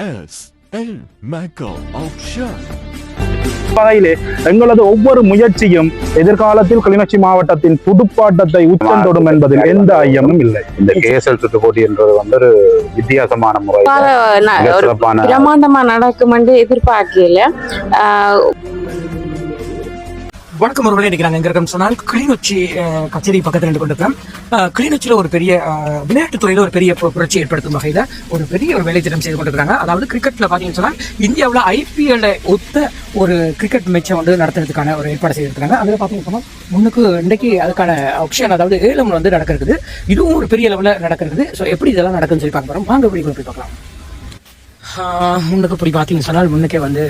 KSL Mega Auction. வகையிலே எங்களது ஒவ்வொரு முயற்சியும் எதிர்காலத்தில் கிளிநொச்சி மாவட்டத்தின் துடுப்பாட்டத்தை உச்சந்தொடும் என்பதில் எந்த ஐயமும் இல்லை. இந்த KSL சுற்று போட்டி என்றது வந்து ஒரு வித்தியாசமான முறை, பிரமாண்டமா நடக்கும் என்று எதிர்பார்க்கல. வணக்கம் ஒருவர்களே, இன்னைக்கு நாங்கள் எங்க இருக்கோம் சொன்னால் கிளிநொச்சி கச்சேரி பக்கத்தில் நின்று கொண்டிருக்கோம். கிளிநொச்சியில் ஒரு பெரிய விளையாட்டுத்துறையில் ஒரு பெரிய புரட்சி ஏற்படுத்தும் வகையில் ஒரு பெரிய ஒரு வேலை திட்டம் செய்து கொண்டிருக்காங்க. அதாவது கிரிக்கெட்டில் பார்த்தீங்கன்னு சொன்னால் இந்தியாவில் IPL ஒத்த ஒரு கிரிக்கெட் மேட்சை வந்து நடத்துறதுக்கான ஒரு ஏற்பாடு செய்திருக்காங்க. அதில் பார்த்தீங்கன்னு சொன்னால் முன்னுக்கு இன்றைக்கு அதுக்கான ஆப்ஷன், அதாவது ஏலம் வந்து நடக்கிறது. இதுவும் ஒரு பெரிய லெவலில் நடக்கிறது. ஸோ எப்படி இதெல்லாம் நடக்குன்னு சொல்லி பார்க்க போகிறோம். வாங்க எப்படி போய் பார்க்கலாம். முன்னுக்கு இப்படி பார்த்தீங்கன்னு சொன்னால் முன்னுக்கே வந்து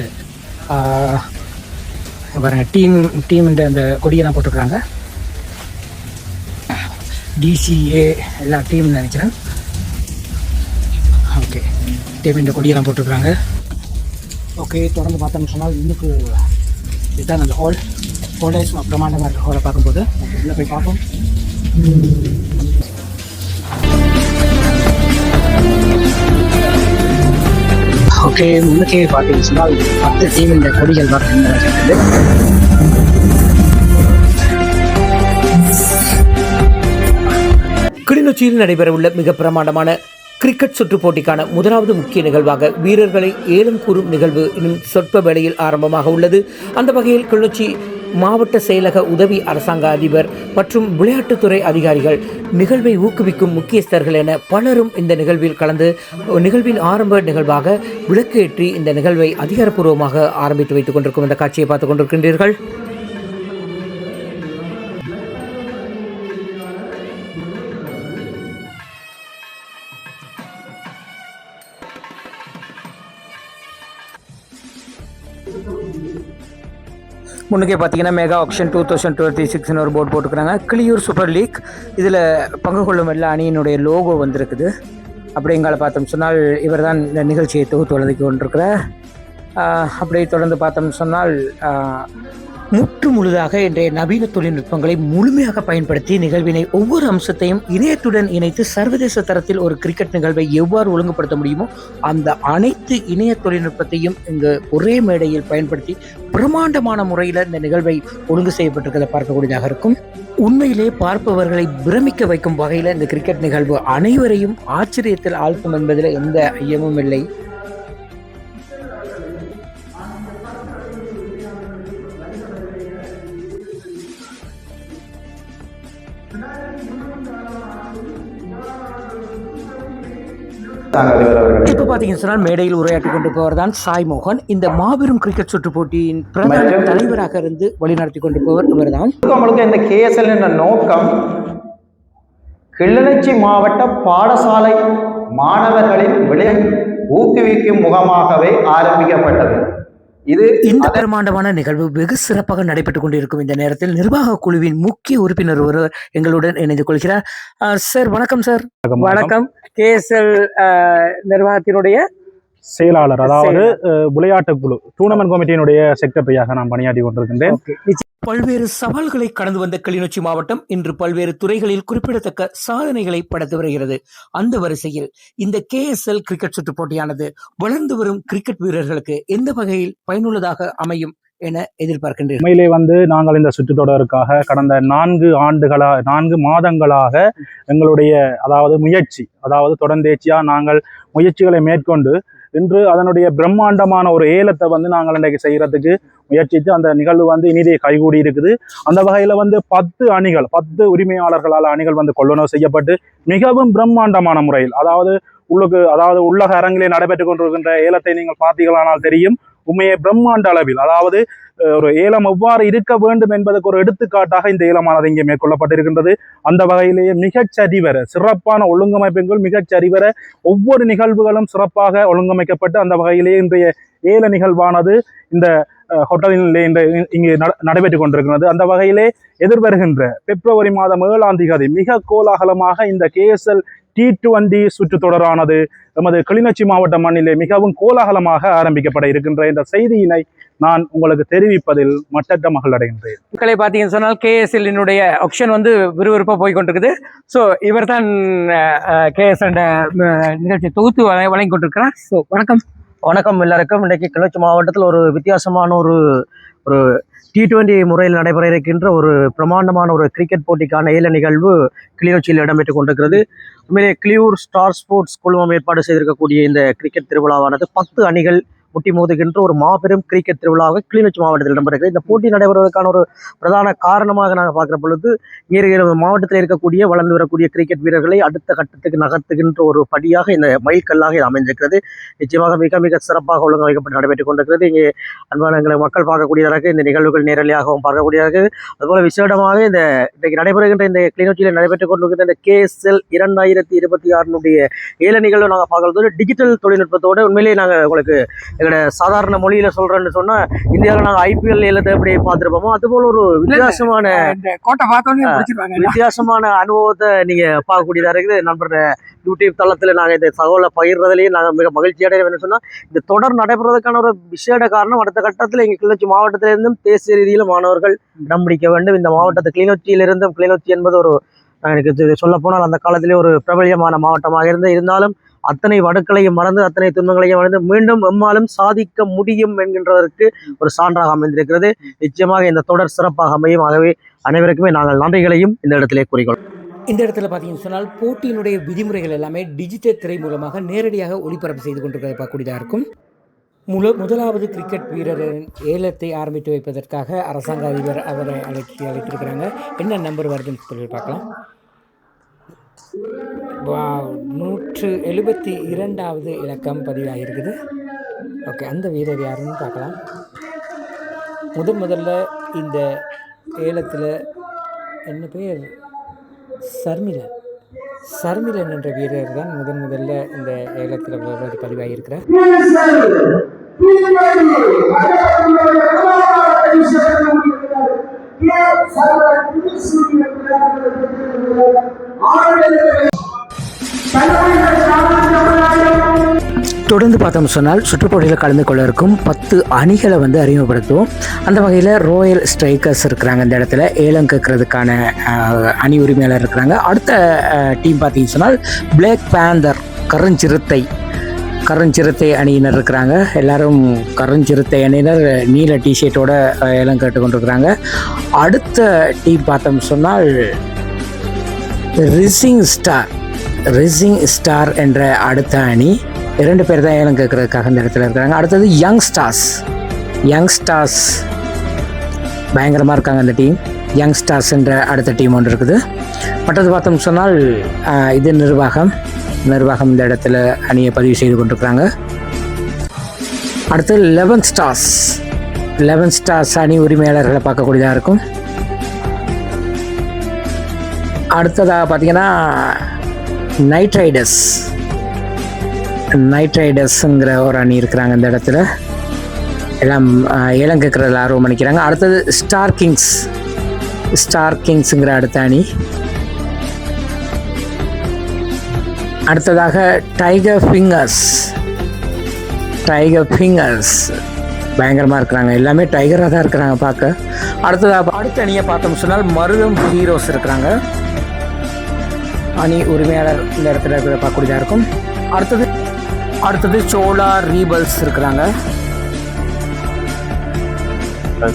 பாருங்க, டீம் அந்த கொடியெல்லாம் போட்டுருக்காங்க. DCA எல்லா டீம்னு நினைக்கிறேன். ஓகே, டீம் இந்த கொடியெல்லாம் போட்டுருக்காங்க. ஓகே, தொடர்ந்து பார்த்தோம்னு சொன்னால் இன்னுக்கு இதுதான் அந்த ஹோல்டே சும்மா பிரமாண்டமாக இருக்குது. ஹோலை பார்க்கும்போது உள்ளே போய் பார்ப்போம். ஓகே, முன்னுக்கே பார்த்தீங்கன்னு சொன்னால் 10 டீம் இந்த கொடிகள் இருக்குது. கிளிநொச்சியில் நடைபெறவுள்ள மிக பிரமாண்டமான கிரிக்கெட் சுற்று போட்டிக்கான முதலாவது முக்கிய நிகழ்வாக வீரர்களை ஏலம் கூறும் நிகழ்வு இன்னும் சொற்ப வேளையில் ஆரம்பமாக உள்ளது. அந்த வகையில் கிளிநொச்சி மாவட்ட செயலக உதவி அரசாங்க அதிபர் மற்றும் விளையாட்டுத்துறை அதிகாரிகள், நிகழ்வை ஊக்குவிக்கும் முக்கியஸ்தர்கள் என பலரும் இந்த நிகழ்வில் கலந்து நிகழ்வின் ஆரம்ப நிகழ்வாக விளக்கேற்றி இந்த நிகழ்வை அதிகாரப்பூர்வமாக ஆரம்பித்து வைத்துக் கொண்டிருக்கும் இந்த காட்சியை பார்த்துக் கொண்டிருக்கின்றீர்கள். முன்னுக்கே பார்த்தீங்கன்னா மெகா ஆக்ஷன் 2026 ஒரு போர்டு போட்டுக்கிறாங்க. கிளியூர் சூப்பர் லீக், இதில் பங்கு கொள்ளும் எல்லா அணியினுடைய லோகோ வந்திருக்குது. அப்படி எங்களை பார்த்தோம் சொன்னால் இவர் தான் இந்த நிகழ்ச்சியை தொகுத்து வழங்கி கொண்டிருக்கிறார். அப்படி தொடர்ந்து பார்த்தோம் சொன்னால் முற்று முழுதாக இன்றைய நவீன தொழில்நுட்பங்களை முழுமையாக பயன்படுத்தி நிகழ்வினை ஒவ்வொரு அம்சத்தையும் இணையத்துடன் இணைத்து சர்வதேச தரத்தில் ஒரு கிரிக்கெட் நிகழ்வை எவ்வாறு ஒழுங்குபடுத்த முடியுமோ அந்த அனைத்து இணைய தொழில்நுட்பத்தையும் இங்கு ஒரே மேடையில் பயன்படுத்தி பிரமாண்டமான முறையில் இந்த நிகழ்வை ஒழுங்கு செய்யப்பட்டிருக்கிறத பார்க்கக்கூடியதாக இருக்கும். உண்மையிலே பார்ப்பவர்களை பிரமிக்க வைக்கும் வகையில் இந்த கிரிக்கெட் நிகழ்வு அனைவரையும் ஆச்சரியத்தில் ஆழ்த்தும் என்பதில் எந்த ஐயமும் இல்லை. இப்போ பார்த்தீங்கன்னு சொன்னால் மேடையில் உரையாற்றி கொண்டு போவர் தான் சாய் மோகன். இந்த மாபெரும் கிரிக்கெட் சுற்று போட்டியின் பிரதம தலைவராக இருந்து வழிநடத்தி கொண்டு போவர் இவர் தான். இந்த KSL என்ற நோக்கம் கிளிநொச்சி மாவட்ட பாடசாலை மாணவர்களின் விளையாட்டு ஊக்குவிக்கும் முகமாகவே ஆரம்பிக்கப்பட்டது. இந்த பிரமாண்டமான நிகழ்வு வெகு சிறப்பாக நடைபெற்றுக் கொண்டிருக்கும் இந்த நேரத்தில் நிர்வாக குழுவின் முக்கிய உறுப்பினர் ஒருவர் எங்களுடன் இணைந்து கொள்கிறார். சார் வணக்கம். சார் வணக்கம். KSL நிர்வாகத்தினுடைய செயலாளர், அதாவது விளையாட்டு குழு டூர்னமெண்ட் கமிட்டியினுடைய செக்ரட்டரியாக நான் பணியாற்றி கொண்டிருக்கின்றேன். பல்வேறு சவால்களை கடந்து வந்த கிளிநொச்சி மாவட்டம் இன்று பல்வேறு துறைகளில் குறிப்பிடத்தக்க சாதனைகளை படைத்து வருகிறது. அந்த வரிசையில் இந்த KSL கிரிக்கெட் சுற்று போட்டியானது வளர்ந்து வரும் கிரிக்கெட் வீரர்களுக்கு எந்த வகையில் பயனுள்ளதாக அமையும் என எதிர்பார்க்கின்றேன். உண்மையிலே நாங்கள் இந்த சுற்றுத்தொடருக்காக கடந்த 4 மாதங்களாக எங்களுடைய முயற்சி, தொடர்ந்தேச்சியா நாங்கள் முயற்சிகளை மேற்கொண்டு இன்று அதனுடைய பிரம்மாண்டமான ஒரு ஏலத்தை நாங்கள் இன்றைக்கு செய்யறதுக்கு முயற்சித்து அந்த நிகழ்வு இனிதே கைகூடி இருக்குது. அந்த வகையில 10 அணிகள், 10 உரிமையாளர்களால் அணிகள் கொள்வனவு செய்யப்பட்டு மிகவும் பிரம்மாண்டமான முறையில் உள்ளக அரங்கிலே நடைபெற்றுக் கொண்டிருக்கின்ற ஏலத்தை நீங்கள் பார்த்தீர்களானால் தெரியும். உண்மையை பிரம்மாண்ட அளவில், ஒரு ஏலம் எவ்வாறு இருக்க வேண்டும் என்பதற்கு ஒரு எடுத்துக்காட்டாக இந்த ஏலமானது இங்கே மேற்கொள்ளப்பட்டிருக்கின்றது. அந்த வகையிலேயே மிகச்சரிவர சிறப்பான ஒழுங்கமைப்புகள், மிகச்சரிவர ஒவ்வொரு நிகழ்வுகளும் சிறப்பாக ஒழுங்கமைக்கப்பட்டு அந்த வகையிலேயே இன்றைய ஏல நிகழ்வானது இந்த ஹோட்டலில் இங்கு நடைபெற்றுக் கொண்டிருக்கிறது. அந்த வகையிலே எதிர்வருகின்ற பிப்ரவரி மாதம் 7ஆம் தேதி மிக கோலாகலமாக இந்த KSL T20 சுற்றுத்தொடரானது நமது கிளிநொச்சி மாவட்ட மண்ணிலே மிகவும் கோலாகலமாக ஆரம்பிக்கப்பட இருக்கின்ற இந்த செய்தியினை நான் உங்களுக்கு தெரிவிப்பதில் மட்டற்ற மகிழ்ச்சி அடைகின்றேன். மக்களை பார்த்தீங்கன்னு சொன்னால் KSL ஆப்ஷன் விறுவிறுப்பாக போய் கொண்டிருக்குது. ஸோ இவர் தான் KSL நிகழ்ச்சி தொகுத்து வழங்கி கொண்டிருக்கிறார். ஸோ வணக்கம். வணக்கம் எல்லாருக்கும். இன்றைக்கு கிளர்ச்சி மாவட்டத்தில் ஒரு வித்தியாசமான ஒரு T20 முறையில் நடைபெற இருக்கின்ற ஒரு பிரமாண்டமான ஒரு கிரிக்கெட் போட்டிக்கான ஏல நிகழ்வு கிளிநொச்சியில் இடம்பெற்றுக் கொண்டிருக்கிறது. உண்மையிலே கிளியூர் ஸ்டார் ஸ்போர்ட்ஸ் குழுமம் ஏற்பாடு செய்திருக்கக்கூடிய இந்த கிரிக்கெட் திருவிழாவானது 10 அணிகள் முட்டி மோதுகின்ற ஒரு மாபெரும் கிரிக்கெட் திருவிழாவாக கிளிநொச்சி மாவட்டத்தில் இடம்பெறுகிறது. இந்த போட்டி நடைபெறுவதற்கான ஒரு பிரதான காரணமாக நாங்கள் பார்க்குற பொழுது மாவட்டத்தில் இருக்கக்கூடிய வளர்ந்து வரக்கூடிய கிரிக்கெட் வீரர்களை அடுத்த கட்டத்துக்கு நகர்த்துகின்ற ஒரு படியாக இந்த மைல்கல்லாக இது அமைந்திருக்கிறது. நிச்சயமாக மிக மிக சிறப்பாக ஒழுங்கமைக்கப்பட்டு நடைபெற்றுக் கொண்டிருக்கிறது. இங்கே அன்பான எங்களை மக்கள் பார்க்கக்கூடியதாக இந்த நிகழ்வுகள் நேரடியாகவும் பார்க்கக்கூடியதாக, அதுபோல விசேடமாக இன்றைக்கு நடைபெறுகின்ற இந்த கிளிநொச்சியில் நடைபெற்றுக் கொண்டிருக்கின்ற இந்த KSL 2026 ஏல நிகழ்வு நாங்கள் பார்க்கறது டிஜிட்டல் தொழில்நுட்பத்தோடு உண்மையிலேயே நாங்கள் உங்களுக்கு எங்களோட சாதாரண மொழியில சொல்றேன்னு சொன்னா இந்தியாவில் நாங்கள் IPL ஏலத்தை எப்படி பார்த்துருப்போமோ அதுபோல ஒரு வித்தியாசமான அனுபவத்தை நீங்க பார்க்கக்கூடியதா இருக்குது. நண்பர் யூடியூப் தளத்தில் நாங்கள் இந்த தகவலை பகிர்றதுலேயே நாங்கள் மிக மகிழ்ச்சி அடைகிறோம். சொன்னா இந்த தொடர் நடைபெறுவதற்கான ஒரு விசேட காரணம் அடுத்த கட்டத்தில் எங்கள் கிளிநொச்சி மாவட்டத்திலிருந்தும் தேசிய ரீதியிலும் மாணவர்கள் இடம் பிடிக்க வேண்டும். இந்த மாவட்டத்தை கிளிநொச்சியிலிருந்தும், கிளிநொச்சி என்பது ஒரு எனக்கு சொல்ல போனால் அந்த காலத்திலே ஒரு பிரபலியமான மாவட்டமாக இருந்தாலும் அத்தனை வடுக்களையும் மறந்து அத்தனை துன்பங்களையும் மறந்து மீண்டும் எம்மாலும் சாதிக்க முடியும் என்கின்றதற்கு ஒரு சான்றாக அமைந்திருக்கிறது. நிச்சயமாக இந்த தொடர் சிறப்பாக அமையும். ஆகவே அனைவருக்குமே நாங்கள் நன்றிகளையும் இந்த இடத்திலே கூறிக்கொள்வோம். இந்த இடத்துல பார்த்தீங்கன்னு சொன்னால் போட்டியினுடைய விதிமுறைகள் எல்லாமே டிஜிட்டல் திரை மூலமாக நேரடியாக ஒளிபரப்பு செய்து கொண்டிருக்கிறத பார்க்கக்கூடியதாக இருக்கும். முதலாவது கிரிக்கெட் வீரரின் ஏலத்தை ஆரம்பித்து வைப்பதற்காக அரசாங்க அதிபர் அவரை அழைத்திருக்கிறாங்க. என்ன நம்பர் வருதுன்னு சொல்லி பார்க்கலாம். 172வது இலக்கம் பதிவாகிருக்குது. ஓகே, அந்த வீரர் யாருன்னு பார்க்கலாம். முதல்ல இந்த ஏலத்தில் என்ன பேர், சர்மிலன் என்ற வீரர் தான் முதல்ல இந்த ஏலத்தில் பதிவாகியிருக்கிறார். தொடர்ந்து பார்த்தோம் சொன்னால் சுற்றுப்போட்டியில் கலந்து கொள்ள இருக்கும் 10 அணிகளை அறிமுகப்படுத்துவோம். அந்த வகையில் ராயல் ஸ்ட்ரைக்கர்ஸ் இருக்கிறாங்க. இந்த இடத்துல ஏலம் கேட்கறதுக்கான அணி உரிமையாளர் இருக்கிறாங்க. அடுத்த டீம் பார்த்தீங்கன்னு சொன்னால் பிளாக் பேந்தர் கருஞ்சிறுத்தை அணியினர் இருக்கிறாங்க. எல்லாரும் கருஞ்சிறுத்தை அணியினர் நீல டிஷர்ட்டோட ஏலம் கேட்டுக்கொண்டிருக்கிறாங்க. அடுத்த டீம் பார்த்தோம் சொன்னால் ரிசிங் ஸ்டார் என்ற அடுத்த அணி 2 பேர் தான் ஏலம் கேட்கறதுக்காக இந்த இடத்துல இருக்கிறாங்க. அடுத்தது யங் ஸ்டார்ஸ் பயங்கரமாக இருக்காங்க. அந்த டீம் யங் ஸ்டார்ஸ் என்ற அடுத்த டீம் ஒன்று இருக்குது. மற்றது பார்த்தோம் சொன்னால் இது நிர்வாகம் இந்த இடத்துல அணியை பதிவு செய்து கொண்டிருக்கிறாங்க. அடுத்து 11 ஸ்டார்ஸ் அணி உரிமையாளர்களை பார்க்கக்கூடியதாக இருக்கும். அடுத்ததாக பார்த்தீங்கன்னா நைட் ரைடர்ஸுங்கிற ஒரு அணி இருக்கிறாங்க. இந்த இடத்துல எல்லாம் ஏலம் கேட்குறதுல ஆர்வம் பண்ணிக்கிறாங்க. அடுத்தது ஸ்டார் கிங்ஸுங்கிற அடுத்த அணி. அடுத்ததாக டைகர் ஃபிங்கர்ஸ் பயங்கரமாக இருக்கிறாங்க. எல்லாமே டைகராக தான் இருக்கிறாங்க பார்க்க. அடுத்த அணியை பார்த்தோம் சொன்னால் மருதம் ஹீரோஸ் இருக்கிறாங்க. அணி உரிமையாளர் இந்த இடத்துல இருக்கிறத பார்க்கக்கூடியதாக இருக்கும். அடுத்தது சோலா ரீபல்ஸ் இருக்கிறாங்க.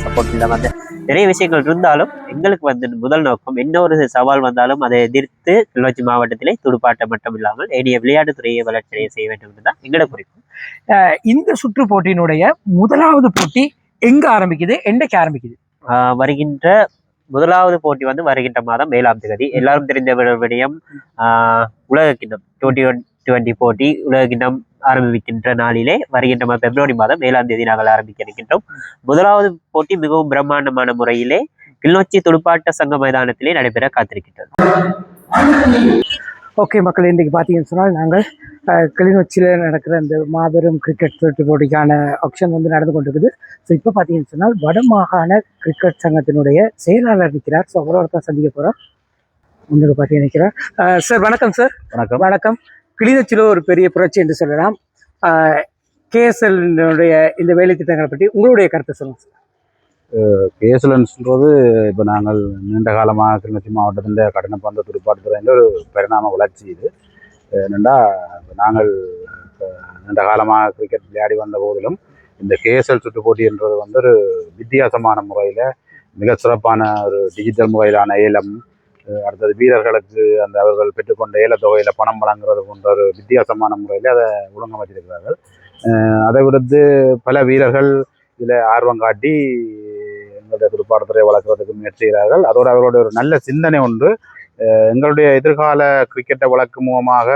சப்போர்ட் இல்லாமல் நிறைய விஷயங்கள் இருந்தாலும் எங்களுக்கு முதல் நோக்கம் என்ன ஒரு சவால் வந்தாலும் அதை எதிர்த்து கிளிநொச்சி மாவட்டத்திலே துடுப்பாட்டம் மட்டும் இல்லாமல் ஏனைய விளையாட்டுத்துறையை வளர்ச்சியை செய்ய வேண்டும் என்றுதான் எங்களோட குறிப்பு. இந்த சுற்று போட்டியினுடைய முதலாவது போட்டி எங்க ஆரம்பிக்குது, என்றைக்கு ஆரம்பிக்குது? வருகின்ற முதலாவது போட்டி வருகின்ற மாதம் 7ஆம் தேதி. எல்லாரும் தெரிந்த விடயம் உலக கிண்ணம் 2020 போட்டி உலக கிண்ணம் ஆரம்பிக்கின்ற நாளிலே வருகின்ற பிப்ரவரி மாதம் 7ஆம் தேதி நாங்கள் ஆரம்பிக்க இருக்கின்றோம். முதலாவது போட்டி மிகவும் பிரம்மாண்டமான முறையிலே கிளிநொச்சி துடுப்பாட்ட சங்க மைதானத்திலே நடைபெற காத்திருக்கின்றது. ஓகே மக்கள், இன்றைக்கு பார்த்தீங்கன்னு சொன்னால் நாங்கள் கிளிநொச்சியில் நடக்கிற இந்த மாபெரும் கிரிக்கெட் போட்டிக்கான ஆப்ஷன் நடந்து கொண்டிருக்குது. ஸோ இப்போ பார்த்தீங்கன்னு சொன்னால் வடமாகாண கிரிக்கெட் சங்கத்தினுடைய செயலாளர் இருக்கிறார். ஸோ அவரோட தான் சந்திக்க போகிறோம். முன்னுக்கு பார்த்தீங்க நிற்கிறார். சார் வணக்கம். சார் வணக்கம். கிளிநொச்சியில் ஒரு பெரிய புரட்சி என்று சொல்லலாம். KSLனுடைய இந்த வேலை திட்டங்களை பற்றி உங்களுடைய கருத்தை சொல்லுங்கள் சார். KSLன்றது இப்போ நாங்கள் நீண்ட காலமாக கிளிநொச்சி மாவட்டத்தின் கட்டணப்பந்து துடுப்பாட்டுத்துறையில் ஒரு பரிணாம வளர்ச்சி. இது என்னென்னா நாங்கள் நீண்ட காலமாக கிரிக்கெட் விளையாடி வந்த போதிலும் இந்த கேஎஸ்எல் சுற்று போட்டி என்றது வந்து ஒரு வித்தியாசமான முறையில் மிக சிறப்பான ஒரு டிஜிட்டல் முறையிலான ஏலம், அடுத்தது வீரர்களுக்கு அந்த அவர்கள் பெற்றுக்கொண்ட ஏலத்தொகையில் பணம் வழங்குறது போன்ற ஒரு வித்தியாசமான முறையில் அதை ஒழுங்கமைச்சிருக்கிறார்கள். அதை விடுத்து பல வீரர்கள் இதில் ஆர்வம் காட்டி எங்களுடைய துடுப்பாட்டத்துறை வளர்க்குறதுக்கு முயற்சி செய்கிறார்கள். அதோடு அவர்களுடைய ஒரு நல்ல சிந்தனை ஒன்று, எங்களுடைய எதிர்கால கிரிக்கெட்டை வளர்க்கும் முகமாக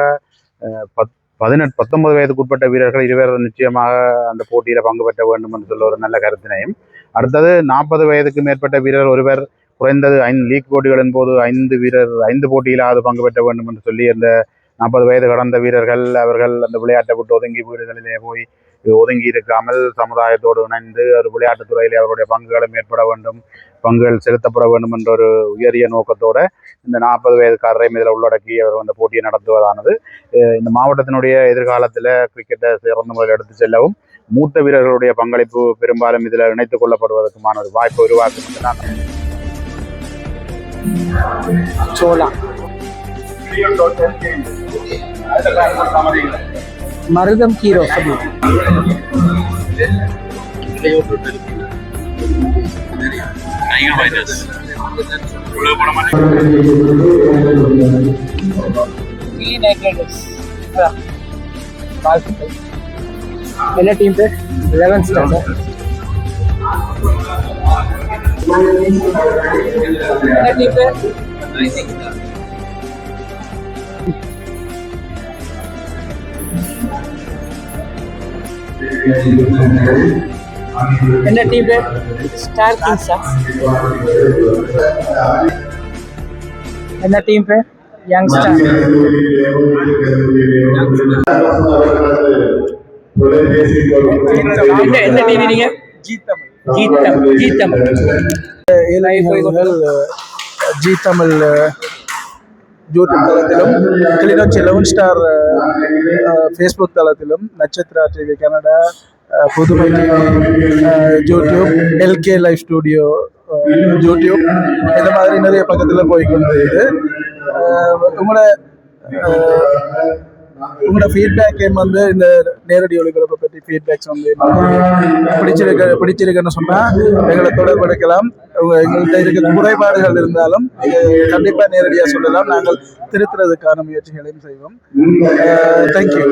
19 வயதுக்கு உட்பட்ட வீரர்கள் 20 நிச்சயமாக அந்த போட்டியில் பங்கு பெற்ற வேண்டும் என்று சொல்ல ஒரு நல்ல கருத்தினையும், அடுத்தது 40 வயதுக்கு மேற்பட்ட வீரர் ஒருவர் குறைந்தது 5 லீக் போட்டிகளின் போது 5 போட்டியிலாவது பங்கு பெற்ற வேண்டும் என்று சொல்லி அந்த 40 வயது கடந்த வீரர்கள் அவர்கள் அந்த விளையாட்டை விட்டு ஒதுங்கி வீடுகளிலே போய் ஒதுங்கி இருக்காமல் சமுதாயத்தோடு இணைந்து ஒரு விளையாட்டுத் துறையிலே அவருடைய பங்குகளும் ஏற்பட வேண்டும், பங்குகள் செலுத்தப்பட வேண்டும் என்ற ஒரு உயரிய நோக்கத்தோடு இந்த 40 வயதுக்காரரையும் இதில் உள்ளடக்கி அவர் அந்த போட்டியை நடத்துவதானது இந்த மாவட்டத்தினுடைய எதிர்காலத்தில் கிரிக்கெட்டை சிறந்த முறையில் எடுத்து செல்லவும் மூத்த வீரர்களுடைய பங்களிப்பு பெரும்பாலும் இதில் இணைத்துக் கொள்ளப்படுவதற்குமான ஒரு வாய்ப்பு உருவாக்கும் என்று நான் சோளா மருதம் ஹீரோ என்ன டீம் பேர் 11 ஸ்டார் என்ன டீம் பேர் என்ன டீம் பேர் ஸ்டார் கிங்ஸா என்ன டீம் பேர் யங்ஸ்டர் என்ன டிவி நீங்க Zee Tamil Zee Tamil YouTube தளத்திலும் கிளிநொச்சி 11 ஸ்டார் ஃபேஸ்புக் தளத்திலும் Natchathira TV Canada Puthumai TV YouTube LK live studio YouTube இந்த மாதிரி நிறைய பக்கத்தில் போய்கொண்டிருக்குது. உங்களோட ஃபீட்பேக் வந்து இந்த நேரடி ஒளிபரப்பை பற்றி ஃபீட்பேக்ஸ் வந்து பிடிச்சிருக்குன்னு சொன்னால் எங்களை தொடர்பு எடுக்கலாம். எங்கள்கிட்ட இருக்க குறைபாடுகள் இருந்தாலும் கண்டிப்பாக நேரடியாக சொல்லலாம், நாங்கள் திருத்துறதுக்கான முயற்சிகளையும் செய்வோம். தேங்க்யூ.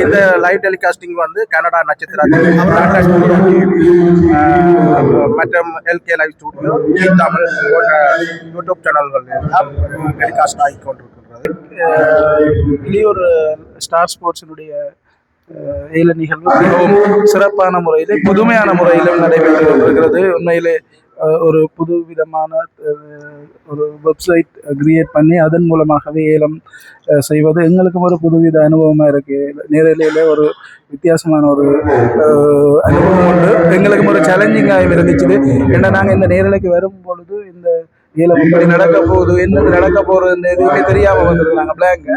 இந்த லைவ் டெலிகாஸ்டிங் வந்து கனடா நட்சத்திரா மற்றும் LK live studio Tamil YouTube சேனல்கள் டெலிகாஸ்ட் ஆகி கொண்டிருக்கின்றது. வெளியூர் ஸ்டார் ஸ்போர்ட்ஸினுடைய ஏல நிகழ்வு மிகவும் சிறப்பான முறையில் புதுமையான முறையிலும் நடைபெற்று கொண்டிருக்கிறது. உண்மையிலே ஒரு புது விதமான ஒரு வெப்சைட் கிரியேட் பண்ணி அதன் மூலமாகவே ஏலம் செய்வது எங்களுக்கும் ஒரு புதுவித அனுபவமாக இருக்குது. நேரலையில் ஒரு வித்தியாசமான ஒரு அனுபவம் உண்டு. எங்களுக்கும் ஒரு சேலஞ்சிங்காக இருந்துச்சு. ஏன்னா நாங்கள் இந்த நேரலைக்கு வரும் பொழுது இந்த ஏலம் இப்படி நடக்க போகுது, என்னது நடக்க போகிறதுன்னு எதுவுமே தெரியாமல் வந்துருந்தாங்க பிளாங்க.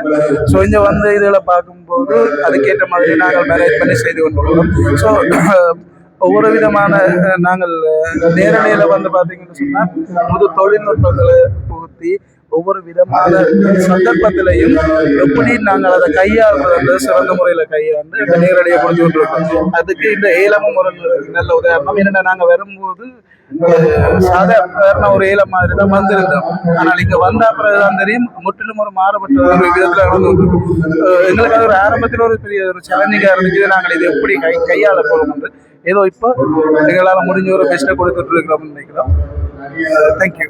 ஸோ இங்கே வந்து இதில் பார்க்கும்போது அதுக்கேற்ற மாதிரி நாங்கள் மேனேஜ் பண்ணி செய்து கொண்டு. ஸோ ஒவ்வொரு விதமான நாங்கள் நேரலையில் வந்து பார்த்தீங்கன்னு சொன்னால் புது தொழில்நுட்பங்களை புகுத்தி ஒவ்வொரு விதமான சந்தர்ப்பத்திலையும் எப்படி நாங்கள் அதை கையாளுறது சிறந்த முறையில் கையாண்டு அந்த நேரடியை புரிஞ்சு கொண்டிருக்கோம். அதுக்கு இந்த ஏலமும் ஒரு நல்ல உதாரணம். என்னென்னா நாங்கள் வரும்போது சாதாரண ஒரு ஏலம் மாதிரி தான் வந்திருந்தோம். ஆனால் இங்கே வந்த பிறகுதான் தெரியும் முற்றிலும் ஒரு மாறுபட்ட ஒரு விதத்தில் நடந்து எங்களுக்கு அது ஒரு ஆரம்பத்தில் ஒரு பெரிய ஒரு சேலஞ்சிங்காக இருந்துச்சு. நாங்கள் இதை எப்படி கையாள போகிறோம் என்று ஏதோ இப்போ எங்களால் முடிஞ்ச ஒரு பெஸ்ட்டை கொடுத்துட்டு இருக்கிறோம்னு நினைக்கிறோம். தேங்க்யூ.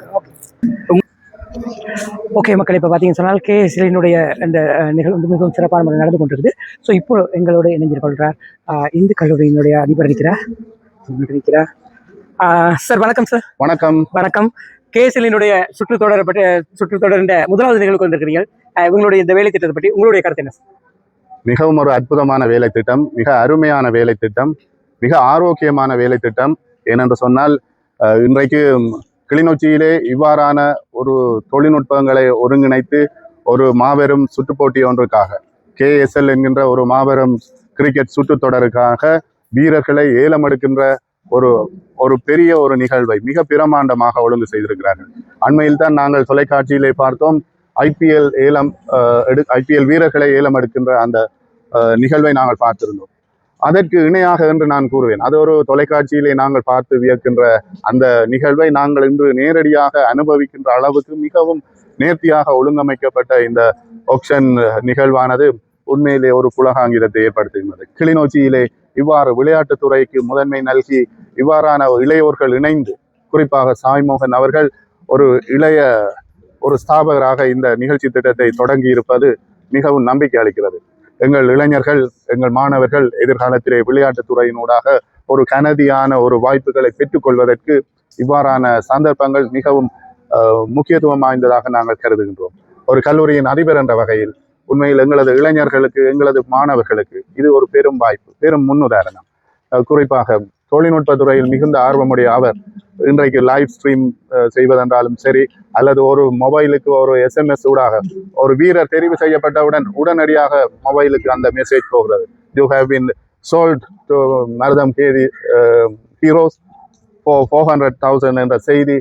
ஓகே மக்கள், இப்போ பார்த்தீங்கன்னு சொன்னால் கேஎஸ்எல்லினுடைய இந்த நிகழ்வு வந்து மிகவும் சிறப்பான முறை நடந்து கொண்டிருக்குது. ஸோ இப்போ எங்களோட இணைஞ்சிருக்கொள்கிறார் இந்து கல்லூரியினுடைய அதிபர் இருக்கிறார். சார் வணக்கம். சார் வணக்கம். வணக்கம். கேஎஸ்எல்லினுடைய சுற்றுத்தொடரின் முதலாவது நிகழ்வுக்கு வந்திருக்கிறீர்கள். உங்களுடைய இந்த வேலை திட்டத்தை பற்றி உங்களுடைய கருத்து என்ன? மிகவும் ஒரு அற்புதமான வேலை திட்டம், மிக அருமையான வேலை திட்டம், மிக ஆரோக்கியமான வேலை திட்டம். ஏனென்று சொன்னால் இன்றைக்கு கிளிநொச்சியிலே இவ்வாறான ஒரு தொழில்நுட்பங்களை ஒருங்கிணைத்து ஒரு மாபெரும் சுற்றுப்போட்டி ஒன்றுக்காக கேஎஸ்எல் என்கின்ற ஒரு மாபெரும் கிரிக்கெட் சுற்றுத்தொடருக்காக வீரர்களை ஏலம் எடுக்கின்ற ஒரு பெரிய ஒரு நிகழ்வை மிக பிரமாண்டமாக ஒழுங்கு செய்திருக்கிறார்கள். அண்மையில் தான் நாங்கள் தொலைக்காட்சியிலே பார்த்தோம், ஐபிஎல் வீரர்களை ஏலம் எடுக்கின்ற அந்த நிகழ்வை நாங்கள் பார்த்திருந்தோம். அதற்கு இணையாக என்று நான் கூறுவேன், அது ஒரு தொலைக்காட்சியிலே நாங்கள் பார்த்து வியக்கின்ற அந்த நிகழ்வை நாங்கள் இன்று நேரடியாக அனுபவிக்கின்ற அளவுக்கு மிகவும் நேர்த்தியாக ஒழுங்கமைக்கப்பட்ட இந்த ஆக்ஷன் நிகழ்வானது உண்மையிலே ஒரு புலகாங்கிதத்தை ஏற்படுத்துகின்றது. கிளிநொச்சியிலே இவ்வாறு விளையாட்டுத்துறைக்கு முதன்மை நல்கி இவ்வாறான இளையோர்கள் இணைந்து, குறிப்பாக சாய்மோகன் அவர்கள் ஒரு ஸ்தாபகராக இந்த நிகழ்ச்சி திட்டத்தை தொடங்கி இருப்பது மிகவும் நம்பிக்கை அளிக்கிறது. எங்கள் இளைஞர்கள், எங்கள் மாணவர்கள் எதிர்காலத்திலே விளையாட்டுத்துறையினூடாக ஒரு கனதியான ஒரு வாய்ப்புகளை பெற்றுக்கொள்வதற்கு இவ்வாறான சந்தர்ப்பங்கள் மிகவும் முக்கியத்துவம் வாய்ந்ததாக நாங்கள் கருதுகின்றோம். ஒரு கல்லூரியின் அதிபர் என்ற வகையில் உண்மையில் எங்களது இளைஞர்களுக்கு, எங்களது மாணவர்களுக்கு இது ஒரு பெரும் வாய்ப்பு, பெரும் முன்னுதாரணம். குறிப்பாக தொழில்நுட்பத்துறையில் மிகுந்த ஆர்வமுடைய அவர் இன்றைக்கு லைவ் ஸ்ட்ரீம் செய்வதென்றாலும் சரி, அல்லது ஒரு மொபைலுக்கு ஒரு SMS ஊடாக ஒரு வீரர் தெரிவு செய்யப்பட்டவுடன் உடனடியாக மொபைலுக்கு அந்த மெசேஜ் போகிறது, you have been sold to மருதம் கேதி ஹீரோஸ் ஃபார் 400,000 என்ற செய்தி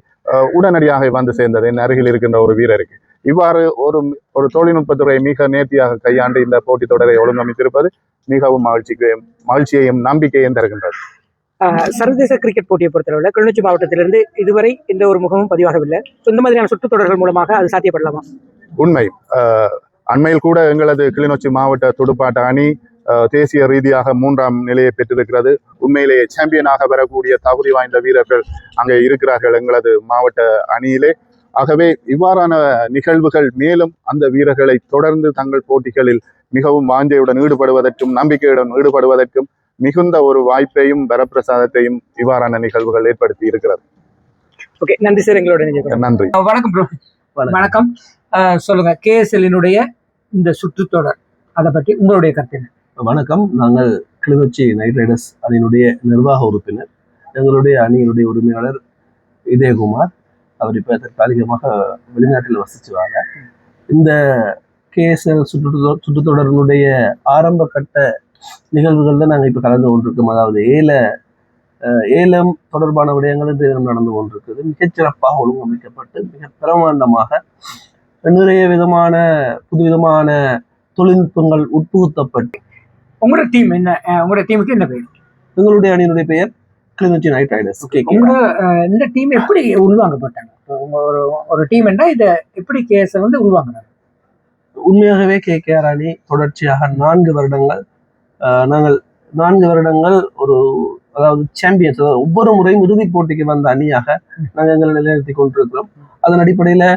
உடனடியாக வந்து சேர்ந்தது என் அருகில் இருக்கின்ற ஒரு வீரருக்கு. இவ்வாறு ஒரு தொழில்நுட்பத்துறை மிக நேர்த்தியாக கையாண்டு இந்த போட்டித் தொடரை ஒழுங்கமைத்திருப்பது மிகவும் மகிழ்ச்சியையும் நம்பிக்கையும் தருகின்றது. சர்வதேச கிரிக்கெட் போட்டியை பொறுத்தளவில் கிளிநொச்சி மாவட்டத்திலிருந்து இதுவரை எந்த ஒரு முகமும் பதிவாகவில்லை. இந்த மாதிரியான சுற்றுத்தொடர்கள் மூலமாக அது சாத்தியப்படலாமா? உண்மை. அண்மையில் கூட எங்களது கிளிநொச்சி மாவட்ட துடுப்பாட்ட அணி தேசிய ரீதியாக 3ஆம் நிலையை பெற்றிருக்கிறது. உண்மையிலேயே சாம்பியனாக வரக்கூடிய தகுதி வாய்ந்த வீரர்கள் அங்கே இருக்கிறார்கள் எங்களது மாவட்ட அணியிலே. ஆகவே இவ்வாறான நிகழ்வுகள் மேலும் அந்த வீரர்களை தொடர்ந்து தங்கள் போட்டிகளில் மிகவும் வாஞ்சையுடன் ஈடுபடுவதற்கும், நம்பிக்கையுடன் ஈடுபடுவதற்கும் மிகுந்த ஒரு வாய்ப்பையும் வரப்பிரசாதத்தையும் இவ்வாறான நிகழ்வுகள் ஏற்படுத்தி இருக்கிறது. ஓகே, நன்றி சார். எங்களோட நன்றி. வணக்கம் ப்ரோ. வணக்கம். சொல்லுங்க, கேஎஸ்எல்லினுடைய இந்த சுற்றுத்தொடர் அதை பற்றி உங்களுடைய கருத்து என்ன? வணக்கம். நாங்கள் கிளிநொச்சி நைட் ரைடர்ஸ் அணியினுடைய நிர்வாக உறுப்பினர். எங்களுடைய அணியினுடைய உரிமையாளர் இதயகுமார். அவர் இப்போ தற்காலிகமாக வெளிநாட்டில் வசிச்சு வாங்க. இந்த கேஎஸ்எல் சுற்றுத்தொடரினுடைய ஆரம்ப கட்ட நிகழ்வுகள் தான் நாங்கள் இப்போ கலந்து கொண்டிருக்கோம். அதாவது ஏலம் தொடர்பான விடயங்கள் நடந்து கொண்டிருக்குது. மிகச்சிறப்பாக ஒழுங்கமைக்கப்பட்டு மிக பிரமாண்டமாக நிறைய விதமான புதுவிதமான தொழில்நுட்பங்கள் உட்புகுத்தப்பட்டு. உங்களோட டீம் என்ன? உங்களோட டீமுக்கு என்ன பெயர்? எங்களுடைய அணியினுடைய பெயர் கிளிநொச்சி நைட் ரைடர்ஸ். இந்த டீம் எப்படி உருவாக்கப்பட்டாங்க? ஒரு டீம் என்ன, இதை எப்படி கேஎஸ்எல் வந்து உருவாங்கினாங்க? உண்மையாகவே கேகேஆர் அணி தொடர்ச்சியாக 4 வருடங்கள் நாங்கள் 4 வருடங்கள் அதாவது சாம்பியன்ஸ், அதாவது ஒவ்வொரு முறையும் இறுதிப் போட்டிக்கு வந்த அணியாக நாங்கள் எங்களை நிலைநிறுத்தி கொண்டிருக்கிறோம். அதன் அடிப்படையில்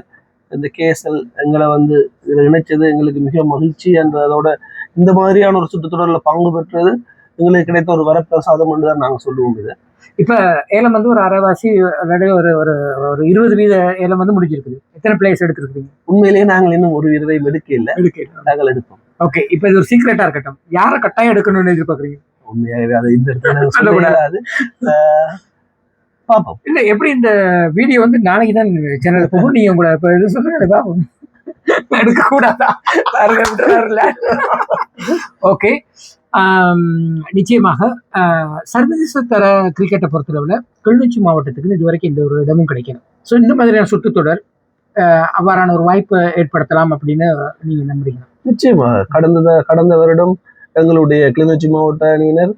இந்த கேஎஸ்எல் எங்களை வந்து இதில் இணைச்சது எங்களுக்கு மிக மகிழ்ச்சி. அதோட இந்த மாதிரியான ஒரு சுற்றுத்தொடரில் பங்கு பெற்றது எங்களுக்கு கிடைத்த ஒரு வரப்பிரசாதம் என்று தான் நாங்கள் சொல்லுவோம். இது இப்போ ஏலம் வந்து ஒரு அரைவாசி ஒரு 20% ஏலம் வந்து முடிஞ்சிருக்குது. எத்தனை பிளேயர்ஸ் எடுத்துருக்கீங்க? உண்மையிலேயே நாங்கள் இன்னும் ஒரு வீரரையும் எடுக்கல, நாங்கள் எடுப்போம். ஓகே, இப்போ இது ஒரு சீக்ரெட்டா இருக்கட்டும், யாரை கட்டாயம் எடுக்கணும்னு எதிர்பார்க்குறீங்க? உண்மையாகவே அதை இந்த இடத்துல சொல்லக்கூடாது, பார்ப்போம். இல்லை, எப்படி இந்த வீடியோ வந்து நாளைக்கு தான் சேனல் போகும், நீங்கள் உங்களை இப்போ இது சொல்லுங்க, பார்ப்போம். எடுக்கக்கூடாதா? ஓகே, நிச்சயமாக சர்வதேச தர கிரிக்கெட்டை பொறுத்தளவில் கிளிநொச்சி மாவட்டத்துக்கு இது வரைக்கும் எந்த ஒரு இடமும் கிடைக்கணும். ஸோ இந்த மாதிரியான சுற்றுத்தொடர் அவ்வாறான ஒரு வாய்ப்பை ஏற்படுத்தலாம் அப்படின்னு நீங்கள் நம்புறீங்க? நிச்சயமாக. கடந்த வருடம் எங்களுடைய கிளிநொச்சி மாவட்ட அணியினர்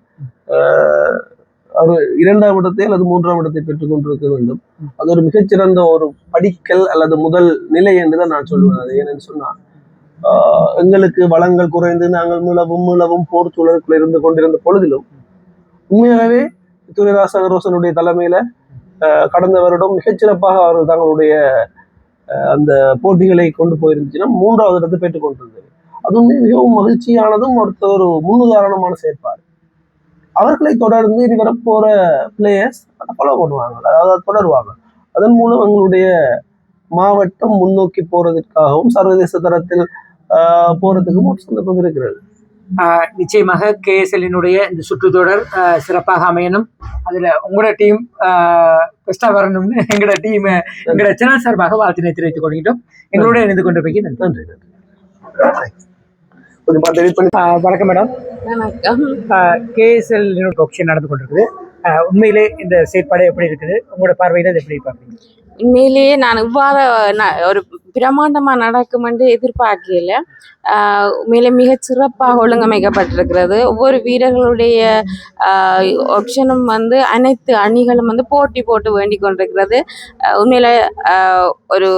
ஒரு 2ஆம் இடத்தை அல்லது 3ஆம் இடத்தை பெற்றுக் கொண்டிருக்க வேண்டும். அது ஒரு மிகச்சிறந்த ஒரு படிக்கல் அல்லது முதல் நிலை என்றுதான் நான் சொல்லுவேன். அது ஏன்னு சொன்னா, எங்களுக்கு வளங்கள் குறைந்து நாங்கள் மீளவும் போர் சூழலுக்குள்ள இருந்து கொண்டிருந்த பொழுதிலும் உண்மையாகவே துரைராச ரோசனுடைய தலைமையில கடந்த வருடம் மிகச்சிறப்பாக அவர்கள் தங்களுடைய அந்த போட்டிகளை கொண்டு போயிருந்துச்சுன்னா 3ஆவது இடத்தை பெற்றுக் கொண்டிருந்தது. அதுவுமே மிகவும் மகிழ்ச்சியானதும் ஒரு முன்னுதாரணமான செயற்பாடு. அவர்களை தொடர்ந்து இனி வரப்போற பிளேயர்ஸ் அதை ஃபாலோ பண்ணுவாங்க, அதாவது தொடருவாங்க. அதன் மூலம் எங்களுடைய மாவட்டம் முன்னோக்கி போறதுக்காகவும் சர்வதேச தரத்தில் போறதுக்கும் ஒரு சந்தர்ப்பம் இருக்கிறது. நிச்சயமாக கேஎஸ்எல்லினுடைய இந்த சுற்றுத்தொடர் சிறப்பாக அமையணும். அதுல உங்களோட டீம் பெஸ்டா வரணும்னு எங்களோட சேனல் சார்பாக வாழ்த்தினை தெரிவித்துக் கொள்கின்றோம். எங்களோட இணைந்து கொண்டிருப்பீங்க நன்றி. கொஞ்சம் வணக்கம் மேடம். வணக்கம். கேஎஸ்எல் ஆப்ஷன் நடந்து கொண்டிருக்குது. உண்மையிலே இந்த செயற்பாடு எப்படி இருக்குது, உங்களோட பார்வையில் அது எப்படி பார்க்குறீங்க? உண்மையிலேயே நான் இவ்வாறு ஒரு பிரமாண்டமா நடக்கும் என்று எதிர்பார்க்கல. உண்மையிலே மிகச் சிறப்பாக ஒழுங்கமைக்கப்பட்டிருக்கிறது. ஒவ்வொரு வீரர்களுடைய ஆப்ஷனும் வந்து அனைத்து அணிகளும் வந்து போட்டி போட்டு வேண்டிக் கொண்டிருக்கிறது. உண்மையில ஒரு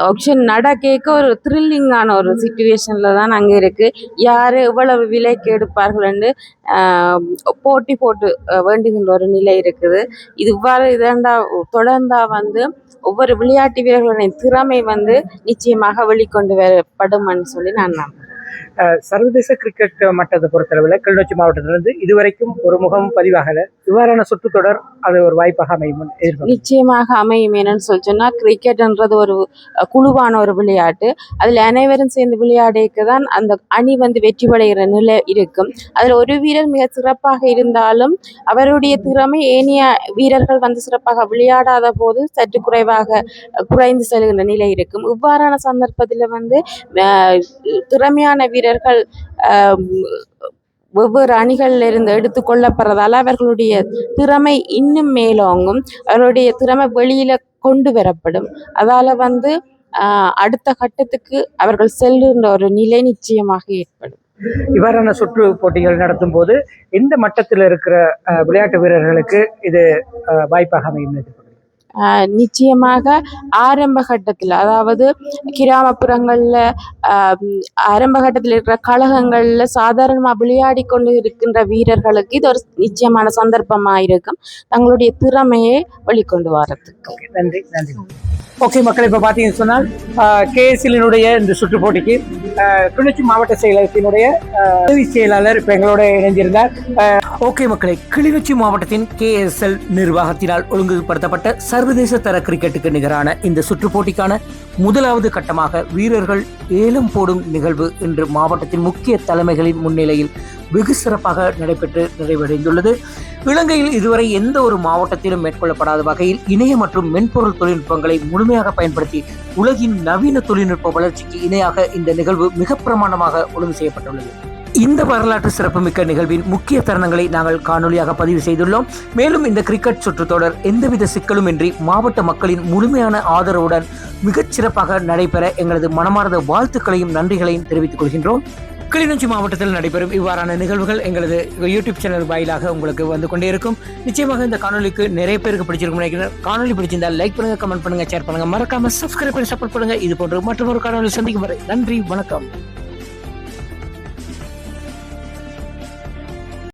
ஆப்ஷன் நடக்க ஒரு த்ரில்லிங்கான ஒரு சுச்சுவேஷனில் தான் அங்கே இருக்குது. யார் எவ்வளவு விலைக்கு எடுப்பார்கள்னு போட்டி போட்டு வேண்டுகின்ற ஒரு நிலை இருக்குது. இது இவ்வாறு தொடர்ந்தா வந்து ஒவ்வொரு விளையாட்டு வீரர்களுடைய திறமை வந்து நிச்சயமாக வெளிக்கொண்டு வரப்படும்னு சொல்லி நான் நம்புகிறேன். சர்வதேச கிரிக்கெட் மட்டத்தை பொறுத்தளவில் கிளிநொச்சி மாவட்டத்திலிருந்து இதுவரைக்கும் ஒரு முகம் பதிவாகலை. இவ்வாறான சுற்றுத்தொடர் அது ஒரு வாய்ப்பாக அமையும் நிச்சயமாக அமையும். என்னன்னு சொல்லி சொன்னால் கிரிக்கெட்ன்றது ஒரு குழுவான ஒரு விளையாட்டு. அதில் அனைவரும் சேர்ந்து விளையாடிக்கு தான் அந்த அணி வந்து வெற்றி படைகிற நிலை இருக்கும். அதில் ஒரு வீரர் மிக சிறப்பாக இருந்தாலும் அவருடைய திறமை ஏனைய வீரர்கள் வந்து சிறப்பாக விளையாடாத போது சற்று குறைந்து செல்கின்ற நிலை இருக்கும். இவ்வாறான சந்தர்ப்பத்தில் வந்து திறமையான வீரர்கள் வெவ்வேறு அணிகளில் இருந்து எடுத்து கொள்ளப்படுறதால அவர்களுடைய திறமை இன்னும் மேலோங்கும். அவர்களுடைய திறமை வெளியில கொண்டு வரப்படும். அதால வந்து அடுத்த கட்டத்துக்கு அவர்கள் செல்லுகின்ற ஒரு நிலை நிச்சயமாக ஏற்படும். இவ்வாறான சுற்று போட்டிகள் நடத்தும் போது எந்த மட்டத்தில் இருக்கிற விளையாட்டு வீரர்களுக்கு இது வாய்ப்பாக அமையும்? நிச்சயமாக ஆரம்ப கட்டத்தில், அதாவது கிராமப்புறங்களில் ஆரம்ப கட்டத்தில் இருக்கிற கழகங்களில் சாதாரணமாக விளையாடி கொண்டு இருக்கின்ற வீரர்களுக்கு இது ஒரு நிச்சயமான சந்தர்ப்பமாக இருக்கும் தங்களுடைய திறமையை வெளிக்கொண்டு வரதுக்கு. நன்றி. ஓகே மக்கள், இப்போ பார்த்தீங்கன்னு சொன்னால் கேஎஸ்எல்லினுடைய இந்த சுற்று போட்டிக்கு கிளிநொச்சி மாவட்ட செயலகத்தினுடைய உதவி செயலாளர் இப்போ எங்களோட இணைஞ்சிருந்தார். ஓகே மக்களை, கிளிநொச்சி மாவட்டத்தின் கேஎஸ்எல் நிர்வாகத்தினால் ஒழுங்குபடுத்தப்பட்ட சர்வதேச தர கிரிக்கெட்டுக்கு நிகரான இந்த சுற்று போட்டிக்கான முதலாவது கட்டமாக வீரர்கள் ஏலம் போடும் நிகழ்வு இன்று மாவட்டத்தின் முக்கிய தலைமைகளின் முன்னிலையில் வெகு சிறப்பாக நடைபெற்று நிறைவடைந்துள்ளது. இலங்கையில் இதுவரை எந்த ஒரு மாவட்டத்திலும் மேற்கொள்ளப்படாத வகையில் இணைய மற்றும் மென்பொருள் தொழில்நுட்பங்களை முழுமையாக பயன்படுத்தி உலகின் நவீன தொழில்நுட்ப வளர்ச்சிக்கு இணையாக இந்த நிகழ்வு மிக பிரமாண்டமாக ஒழுங்கு செய்யப்பட்டுள்ளது. இந்த வரலாற்று சிறப்புமிக்க நிகழ்வின் முக்கிய தருணங்களை நாங்கள் காணொலியாக பதிவு செய்துள்ளோம். மேலும் இந்த கிரிக்கெட் சுற்றுத்தொடர் எந்தவித சிக்கலும் இன்றி மாவட்ட மக்களின் முழுமையான ஆதரவுடன் மிகச் சிறப்பாக நடைபெற எங்களது மனமார்ந்த வாழ்த்துக்களையும் நன்றிகளையும் தெரிவித்துக் கொள்கின்றோம். கிளிநொச்சி மாவட்டத்தில் நடைபெறும் இவ்வாறான நிகழ்வுகள் எங்களது யூடியூப் சேனல் வாயிலாக உங்களுக்கு வந்து கொண்டே இருக்கும். நிச்சயமாக இந்த காணொலிக்கு நிறைய பேருக்கு பிடிச்சிருக்கும் நினைக்கிறேன். காணொலி பிடிச்சிருந்தால் லைக் பண்ணுங்க, கமெண்ட் பண்ணுங்க, ஷேர் பண்ணுங்க, மறக்காம சப்ஸ்கிரைப் பண்ணி சப்போர்ட் பண்ணுங்க. இது போன்று மற்றொரு காணொலி சந்திக்கும் வரை நன்றி, வணக்கம்.